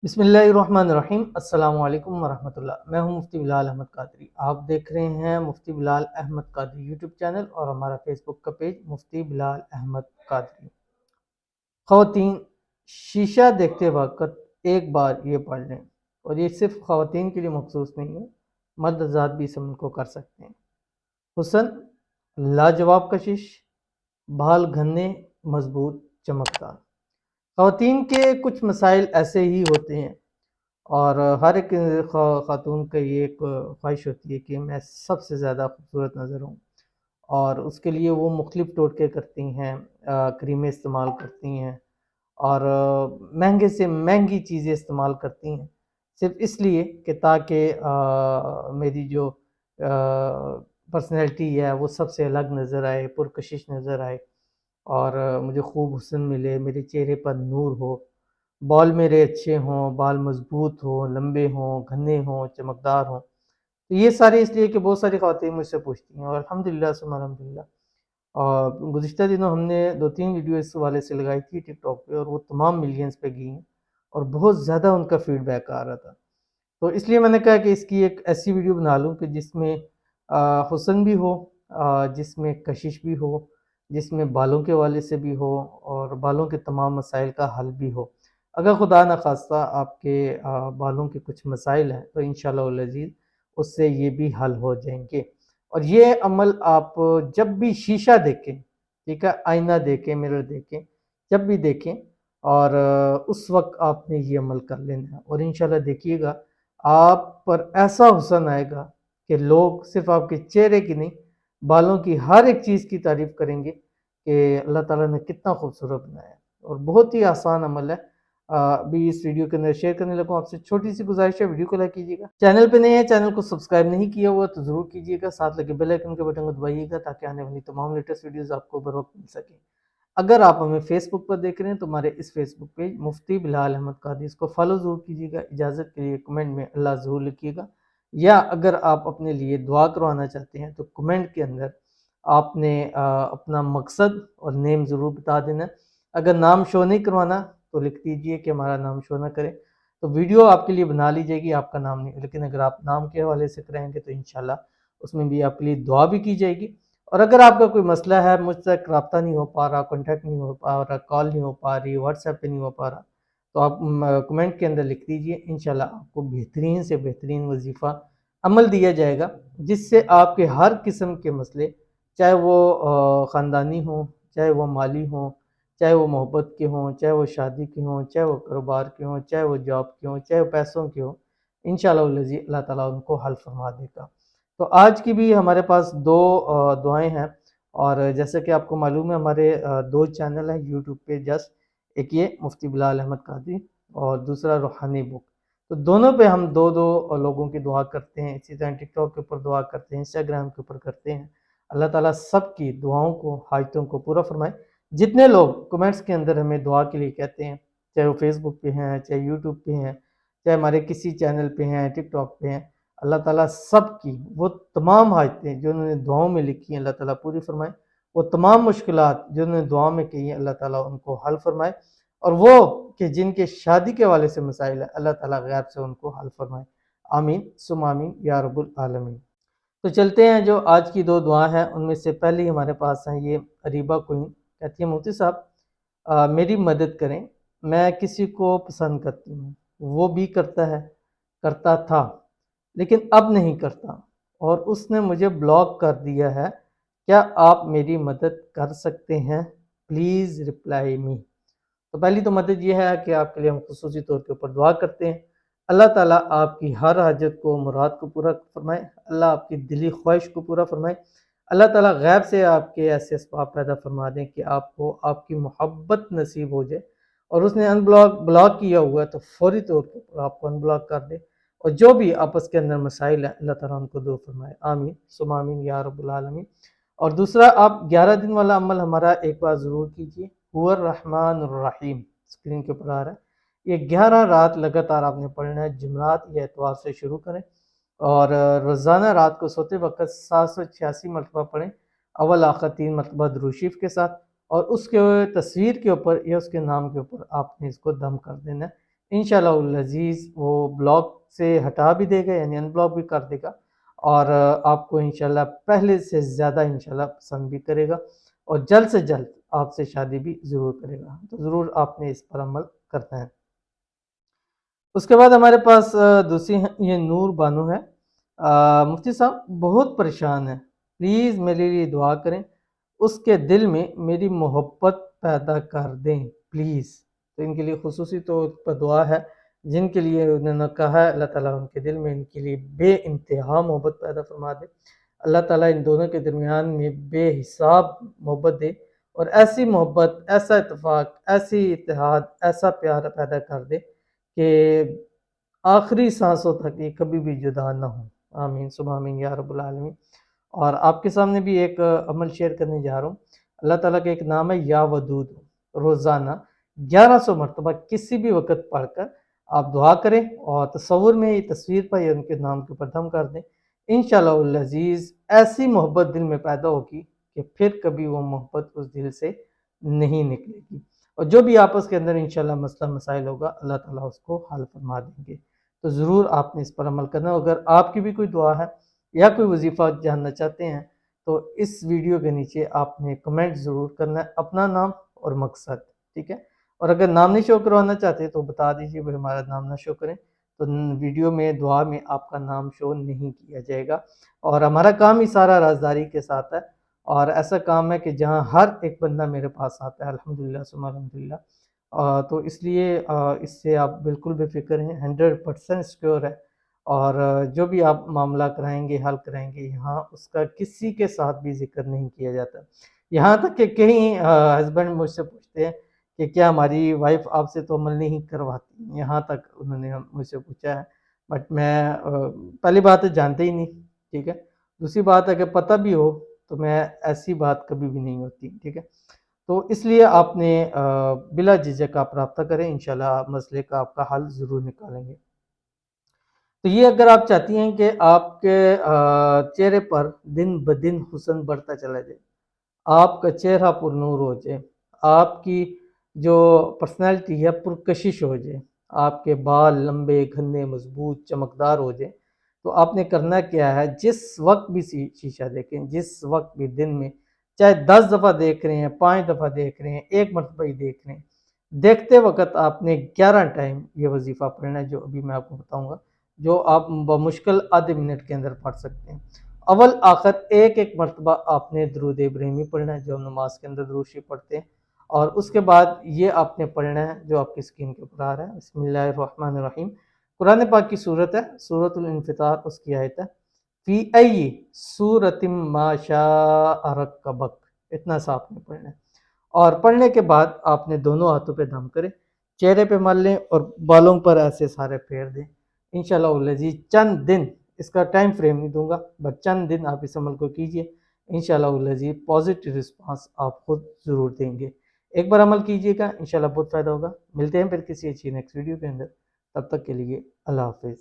बिस्मिल्लाहिर्रहमानिर्रहीम। अस्सलाम वालेकुम वरहमतुल्लाह। मैं हूं मुफ्ती बिलाल अहमद कादरी। आप देख रहे हैं मुफ्ती बिलाल अहमद कादरी यूट्यूब चैनल और हमारा फेसबुक का पेज मुफ्ती बिलाल अहमद कादरी। ख़वातीन, शीशा देखते वक्त एक बार ये पढ़ लें, और ये सिर्फ ख़वातीन के लिए मखसूस नहीं है, मर्द हज़रात भी इस अमल को कर सकते हैं। हुस्न, लाजवाब कशिश, बाल घने, मजबूत, चमकदार। ख़वातीन के कुछ मसाइल ऐसे ही होते हैं, और हर एक खातून का ये एक ख्वाहिश होती है कि मैं सबसे ज़्यादा खूबसूरत नज़र हूँ, और उसके लिए वो मुख्तलिफ़ टोटके करती हैं, क्रीमें इस्तेमाल करती हैं, और महंगे से महंगी चीज़ें इस्तेमाल करती हैं, सिर्फ इसलिए कि ताकि मेरी जो पर्सनैलिटी है वो सबसे अलग नज़र आए, पुरकशिश नज़र आए, और मुझे खूब हुस्न मिले, मेरे चेहरे पर नूर हो, बाल मेरे अच्छे हों, बाल मज़बूत हों, लंबे हों, घने हों, चमकदार हों। तो ये सारे इसलिए कि बहुत सारी ख़वातीन मुझसे पूछती हैं, और अल्हम्दुलिल्लाह सुम्मा अल्हम्दुलिल्लाह गुज़िश्ता दिनों हमने 2-3 वीडियो इस हवाले से लगाई थी टिकटॉक पे, और वो तमाम मिलियंस पे गई हैं, और बहुत ज़्यादा उनका फ़ीडबैक आ रहा था। तो इसलिए मैंने कहा कि इसकी एक ऐसी वीडियो बना लूँ कि जिसमें हुस्न भी हो, जिसमें कशिश भी हो, जिसमें बालों के हवाले से भी हो, और बालों के तमाम मसाइल का हल भी हो। अगर खुदा न खास्ता आपके बालों के कुछ मसाइल हैं तो इंशाअल्लाह वल अज़ीज़ उससे ये भी हल हो जाएंगे। और ये अमल आप जब भी शीशा देखें, ठीक है, आईना देखें, मिरर देखें, जब भी देखें, और उस वक्त आपने ये अमल कर लेना है, और इंशाअल्लाह देखिएगा आप पर ऐसा हुस्न आएगा कि लोग सिर्फ आपके चेहरे की नहीं, बालों की हर एक चीज़ की तारीफ़ करेंगे कि अल्लाह ताला ने कितना खूबसूरत बनाया है। और बहुत ही आसान अमल है। अभी इस वीडियो के अंदर शेयर करने लगा हूं, आपसे छोटी सी गुजारिश है, वीडियो को लाइक कीजिएगा, चैनल पे नए हैं, चैनल को सब्सक्राइब नहीं किया हुआ तो ज़रूर कीजिएगा, साथ लगे बेल आइकन के बटन को दबाइएगा ताकि आने वाली तमाम लेटेस्ट वीडियोज़ आपको बर वक्त मिल सके। अगर आप हमें फेसबुक पर देख रहे हैं तो हमारे इस फेसबुक पेज मुफ्ती बिलाल अहमद कादरी, इसको फॉलो ज़रूर कीजिएगा, इजाज़त के लिए कमेंट में अल्लाह ज़रूर लिखिएगा। या अगर आप अपने लिए दुआ करवाना चाहते हैं तो कमेंट के अंदर आपने अपना मकसद और नेम ज़रूर बता देना। अगर नाम शो नहीं करवाना तो लिख दीजिए कि हमारा नाम शो ना करें, तो वीडियो आपके लिए बना ली जाएगी, आपका नाम नहीं, लेकिन अगर आप नाम के हवाले से कराएंगे तो इंशाल्लाह उसमें भी आपके लिए दुआ भी की जाएगी। और अगर आपका कोई मसला है, मुझ तक रब्ता नहीं हो पा रहा, कॉन्टैक्ट नहीं हो पा रहा, कॉल नहीं हो पा रही, व्हाट्सएप पे नहीं हो पा रहा, तो आप कमेंट के अंदर लिख दीजिए, इंशाल्लाह आपको बेहतरीन से बेहतरीन वजीफ़ा अमल दिया जाएगा, जिससे आपके हर किस्म के मसले, चाहे वो ख़ानदानी हों, चाहे वो माली हों, चाहे वो मोहब्बत के हों, चाहे वो शादी के हों, चाहे वो कारोबार के हों, चाहे वो जॉब के हों, चाहे वो पैसों के हों, इंशाअल्लाह अल्लाह ताला उनको हल फरमा देगा। तो आज की भी हमारे पास दो दुआएं हैं, और जैसे कि आपको मालूम है हमारे दो चैनल हैं यूट्यूब पे, जस्ट एक ये मुफ्ती बिलाल अहमद कादरी और दूसरा रूहानी बुक। तो दोनों पे हम दो दो लोगों की दुआ करते हैं, इसी तरह टिकटॉक के ऊपर दुआ करते हैं, इंस्टाग्राम के ऊपर करते हैं। अल्लाह ताला सब की दुआओं को, हाजतों को पूरा फरमाए। जितने लोग कमेंट्स के अंदर हमें दुआ के लिए कहते हैं, चाहे वो फेसबुक पे हैं, चाहे यूट्यूब पे हैं, चाहे हमारे किसी चैनल पे हैं, टिकटॉक पे हैं, अल्लाह ताला सब की वो तमाम हाजतें जो उन्होंने दुआओं में लिखी हैं अल्लाह ताला पूरी फरमाए। वो तमाम मुश्किलात जो उन्होंने दुआ में कही हैं अल्लाह ताला उनको हल फरमाए। और वो कि जिनके शादी के हवाले से मसाइल है अल्लाह ताला गैब से उनको हल फरमाए। आमीन सुम्मा आमीन या रब्बुल आलमीन। तो चलते हैं, जो आज की दो दुआ हैं उनमें से पहली हमारे पास है ये अरीबा क्वीन, कहती है मुफ्ती साहब मेरी मदद करें, मैं किसी को पसंद करती हूँ, वो भी करता है, करता था, लेकिन अब नहीं करता, और उसने मुझे ब्लॉक कर दिया है, क्या आप मेरी मदद कर सकते हैं? Please reply me. तो पहली तो मदद ये है कि आपके लिए हम खुसूसी तौर के ऊपर दुआ करते हैं, अल्लाह ताला आपकी हर हाजत को, मुराद को पूरा फरमाए, अल्लाह आपकी दिली ख्वाहिश को पूरा फरमाए, अल्लाह ताला गैब से आपके ऐसे असबाब पैदा फरमा दें कि आपको आपकी मोहब्बत नसीब हो जाए, और उसने ब्लॉक किया हुआ है तो फौरी तौर पर आपको अनब्लॉक कर दे, और जो भी आपस के अंदर मसाइल है अल्लाह ताला उनको दूर फरमाए। आमीन सुम्मा आमीन या रब्बुल आलमीन। और दूसरा, आप 11 दिन वाला अमल हमारा एक बार ज़रूर कीजिए, हुवर रहमान रहीम, स्क्रीन के ऊपर आ रहा है, ये 11 रात लगातार आपने पढ़ना है, जुमरात या एतवार से शुरू करें, और रोज़ाना रात को सोते वक्त 786 मरतबा पढ़ें, अव्वल आखिर 3 मरतबा दुरूद शरीफ के साथ, और उसके तस्वीर के ऊपर या उसके नाम के ऊपर आपने इसको दम कर देना है। इंशाअल्लाह अज़ीज़ वो ब्लॉक से हटा भी देगा, यानी अनब्लॉक भी कर देगा, और आपको इंशाअल्लाह पहले से ज़्यादा इंशाअल्लाह पसंद भी करेगा, और जल्द से जल्द आपसे शादी भी ज़रूर करेगा। तो ज़रूर आपने इस पर अमल करना है। उसके बाद हमारे पास दूसरी हैं, ये नूर बानो है। मुफ्ती साहब बहुत परेशान है, प्लीज़ मेरे लिए दुआ करें, उसके दिल में मेरी मोहब्बत पैदा कर दें प्लीज़। तो इनके लिए खुसूसी तौर पर दुआ है, जिनके लिए उन्होंने कहा है अल्लाह ताला उनके दिल में इनके लिए बेइंतहा मोहब्बत पैदा फरमा दे। अल्लाह ताला इन दोनों के दरमियान में बेहिसाब मोहब्बत दे, और ऐसी मोहब्बत, ऐसा इत्तेफाक, ऐसी इत्तेहाद, ऐसा प्यार पैदा कर दे कि आखिरी सांसों तक ये कभी भी जुदा ना हो। आमीन सुबह आमीन या रब्बुल आलमीन। और आपके सामने भी एक अमल शेयर करने जा रहा हूँ। अल्लाह ताला का एक नाम है या वदूद। रोज़ाना 1100 मरतबा किसी भी वक़्त पढ़कर आप दुआ करें, और तसव्वुर में ये तस्वीर पर या उनके नाम के ऊपर दम कर दें। इंशाअल्लाहुल अज़ीज़ ऐसी मोहब्बत दिल में पैदा होगी कि फिर कभी वो मोहब्बत उस दिल से नहीं निकलेगी, और जो भी आपस के अंदर इंशाअल्लाह मसला मसाइल होगा अल्लाह ताला उसको हल फरमा देंगे। तो ज़रूर आपने इस पर अमल करना है। अगर आपकी भी कोई दुआ है या कोई वजीफ़ा जानना चाहते हैं, तो इस वीडियो के नीचे आपने कमेंट ज़रूर करना है, अपना नाम और मकसद, ठीक है। और अगर नाम नहीं शो करवाना चाहते तो बता दीजिए भाई हमारा नाम ना शो करें, तो वीडियो में दुआ में आपका नाम शो नहीं किया जाएगा। और हमारा काम ही सारा राजदारी के साथ है, और ऐसा काम है कि जहाँ हर एक बंदा मेरे पास आता है अल्हम्दुलिल्लाह सुम्मा अल्हम्दुलिल्लाह। तो इसलिए इससे आप बिल्कुल बेफ़िक्र हैं, 100% सिक्योर है, और जो भी आप मामला कराएँगे, हल कराएँगे, यहाँ उसका किसी के साथ भी ज़िक्र नहीं किया जाता। यहाँ तक कि कई हस्बैंड मुझसे पूछते हैं कि क्या हमारी वाइफ़ आपसे तो अमल नहीं करवाती? यहाँ तक उन्होंने मुझसे पूछा है। बट मैं पहली बात है जानते ही नहीं, ठीक है? दूसरी बात अगर पता भी हो तो मैं ऐसी बात कभी भी नहीं होती, ठीक है? तो इसलिए आपने बिला झिझक आप राब्ता करें, इंशाल्लाह मसले का आपका हल ज़रूर निकालेंगे। तो ये अगर आप चाहती हैं कि आपके चेहरे पर दिन ब दिन हुस्न बढ़ता चला जाए, आपका चेहरा पुरनूर हो जाए, आपकी जो पर्सनैलिटी है पुरकशिश हो जाए, आपके बाल लंबे, घने, मज़बूत, चमकदार हो जाएँ, तो आपने करना क्या है, जिस वक़्त भी शीशा देखें, जिस वक़्त भी दिन में, चाहे 10 दफ़ा देख रहे हैं, 5 दफ़ा देख रहे हैं, 1 मरतबा ही देख रहे हैं, देखते वक़्त आपने 11 टाइम ये वज़ीफ़ा पढ़ना है, जो अभी मैं आपको बताऊँगा, जो आप बमुश्किल आधे मिनट के अंदर पढ़ सकते हैं। अव्वल आखिर एक-एक मरतबा आपने दुरूद इब्राहिमी पढ़ना है, जो हम नमाज़ के अंदर दुरूद शरीफ पढ़ते हैं, और उसके बाद ये आपने पढ़ना है जो आपकी स्क्रीन के ऊपर आ रहा है, बिस्मिल्लाहिर्रहमानिर्रहीम। कुरान पाक की सूरत है, सूरतुल इन्फ़ितार, उसकी आयत है, फ़ी अय्यि सूरतिम मा शाअ रक्कबक, इतना सा आपने पढ़ना है। और पढ़ने के बाद आपने दोनों हाथों पे दम करें, चेहरे पे मल लें और बालों पर ऐसे सारे फेर दें। इंशाअल्लाह अज़ीज़ चंद दिन, इसका टाइम फ्रेम नहीं दूंगा, बट चंद दिन आप इस अमल को कीजिए, इंशाअल्लाह अज़ीज़ पॉजिटिव रिस्पांस आप खुद ज़रूर देंगे। एक बार अमल कीजिएगा, इंशाअल्लाह बहुत फ़ायदा होगा। मिलते हैं फिर किसी अच्छी नेक्स्ट वीडियो के अंदर, तब तक के लिए अल्लाह हाफ़िज़।